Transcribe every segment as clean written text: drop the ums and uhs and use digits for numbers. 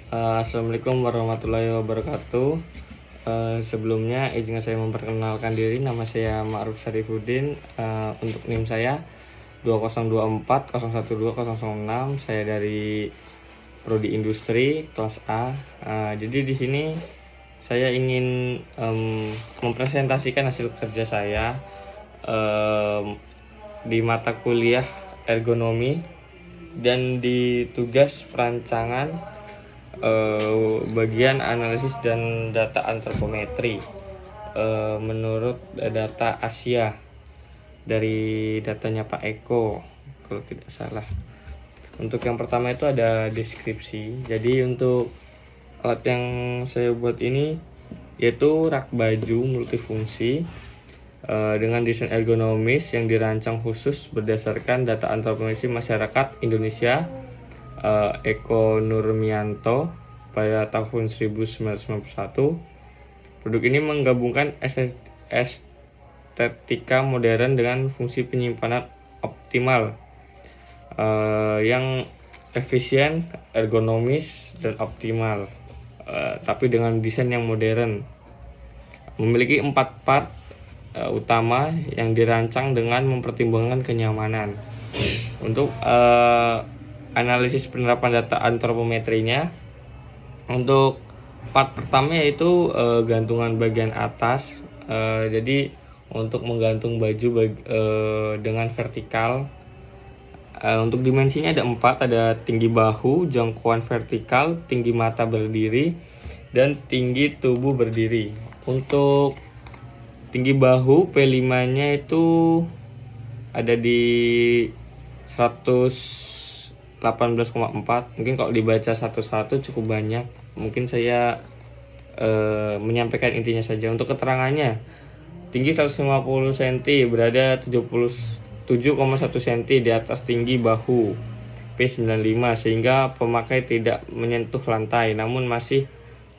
Assalamualaikum warahmatullahi wabarakatuh. Sebelumnya izinkan saya memperkenalkan diri. Nama saya Ma'ruf Syarifuddin. Untuk NIM saya 2024012006. Saya dari Prodi Industri kelas A. Jadi di sini saya ingin mempresentasikan hasil kerja saya di mata kuliah ergonomi dan di tugas perancangan bagian analisis dan data antropometri menurut data Asia dari datanya Pak Eko kalau tidak salah. Untuk yang pertama itu ada deskripsi. Jadi untuk alat yang saya buat ini yaitu rak baju multifungsi dengan desain ergonomis yang dirancang khusus berdasarkan data antropometri masyarakat Indonesia Eko Nurmianto pada tahun 1991. Produk ini menggabungkan estetika modern dengan fungsi penyimpanan optimal yang efisien, ergonomis, dan optimal, tapi dengan desain yang modern. Memiliki 4 part utama yang dirancang dengan mempertimbangkan kenyamanan. Untuk analisis penerapan data antropometrinya, untuk part pertama yaitu gantungan bagian atas. Jadi untuk menggantung baju dengan vertikal. Untuk dimensinya ada 4, ada tinggi bahu, jangkauan vertikal, tinggi mata berdiri, dan tinggi tubuh berdiri. Untuk tinggi bahu P5-nya itu ada di 118,4. Mungkin kalau dibaca satu-satu cukup banyak. Mungkin saya menyampaikan intinya saja. Untuk keterangannya, tinggi 150 cm, berada 77,1 cm di atas tinggi bahu P95, sehingga pemakai tidak menyentuh lantai namun masih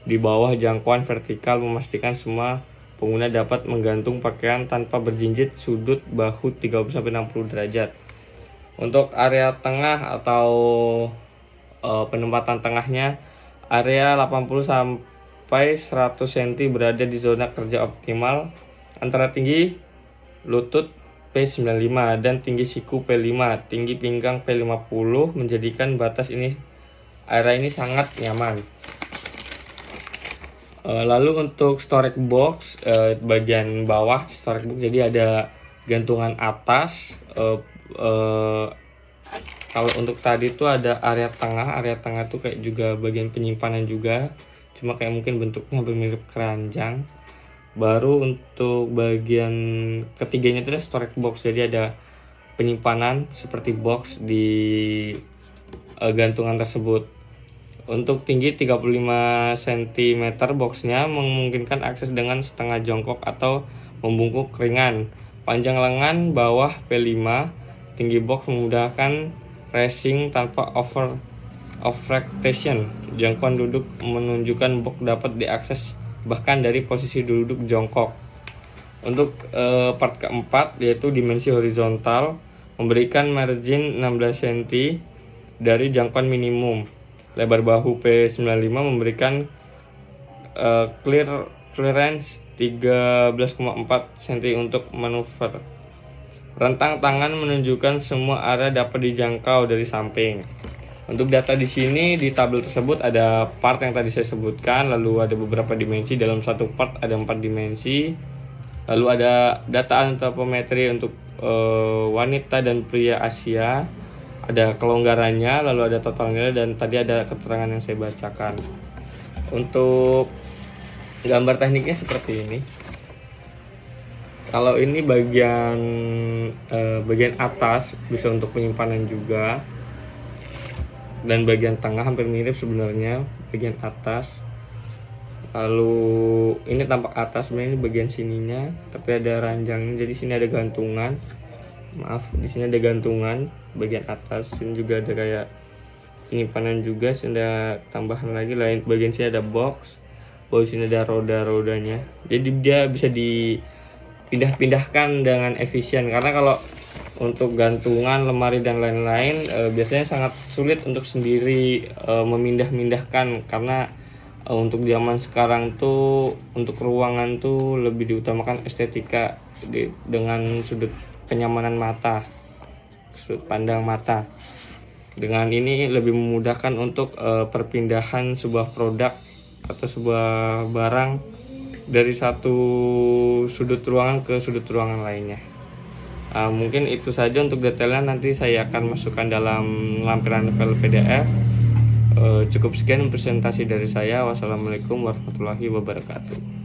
di bawah jangkauan vertikal, memastikan semua pengguna dapat menggantung pakaian tanpa berjinjit sudut bahu 30-60 derajat. Untuk area tengah atau penempatan tengahnya, area 80 sampai 100 cm berada di zona kerja optimal antara tinggi lutut P95 dan tinggi siku P5, tinggi pinggang P50, menjadikan batas area ini sangat nyaman. Lalu untuk storage box, bagian bawah storage box, jadi ada gantungan atas. Kalau untuk tadi itu ada area tengah tuh kayak juga bagian penyimpanan juga, cuma kayak mungkin bentuknya mirip keranjang. Baru untuk bagian ketiganya itu ada storage box, jadi ada penyimpanan seperti box di gantungan tersebut. Untuk tinggi 35 cm boxnya memungkinkan akses dengan setengah jongkok atau membungkuk ringan. Panjang lengan bawah P5, tinggi box memudahkan racing tanpa overextension. Jangkauan duduk menunjukkan box dapat diakses bahkan dari posisi duduk jongkok. Untuk part keempat yaitu dimensi horizontal, memberikan margin 16 cm dari jangkauan minimum. Lebar bahu P95 memberikan clearance 13,4 cm untuk manuver. Rentang tangan menunjukkan semua area dapat dijangkau dari samping. Untuk data di sini di tabel tersebut ada part yang tadi saya sebutkan, lalu ada beberapa dimensi. Dalam satu part ada 4 dimensi. Lalu ada data antropometri untuk wanita dan pria Asia. Ada kelonggarannya, lalu ada total nilai, dan tadi ada keterangan yang saya bacakan. Untuk gambar tekniknya seperti ini. Kalau ini bagian atas bisa untuk penyimpanan juga, dan bagian tengah hampir mirip sebenarnya bagian atas. Lalu ini tampak atas, sebenarnya ini bagian sininya, tapi ada ranjangnya. Jadi sini ada gantungan. Di sini ada gantungan bagian atas. Sini juga ada kayak penyimpanan juga. Sini ada tambahan lagi. Lain bagian sini ada box. Bawah sini ada roda-rodanya. Jadi dia bisa dipindah-pindahkan dengan efisien. Karena kalau untuk gantungan, lemari dan lain-lain biasanya sangat sulit untuk sendiri memindah-mindahkan, karena untuk zaman sekarang tuh untuk ruangan tuh lebih diutamakan estetika dengan sudut kenyamanan mata, sudut pandang mata. Dengan ini lebih memudahkan untuk perpindahan sebuah produk atau sebuah barang dari satu sudut ruangan ke sudut ruangan lainnya. Mungkin itu saja untuk detailnya, nanti saya akan masukkan dalam lampiran file PDF. Cukup sekian presentasi dari saya. Wassalamualaikum warahmatullahi wabarakatuh.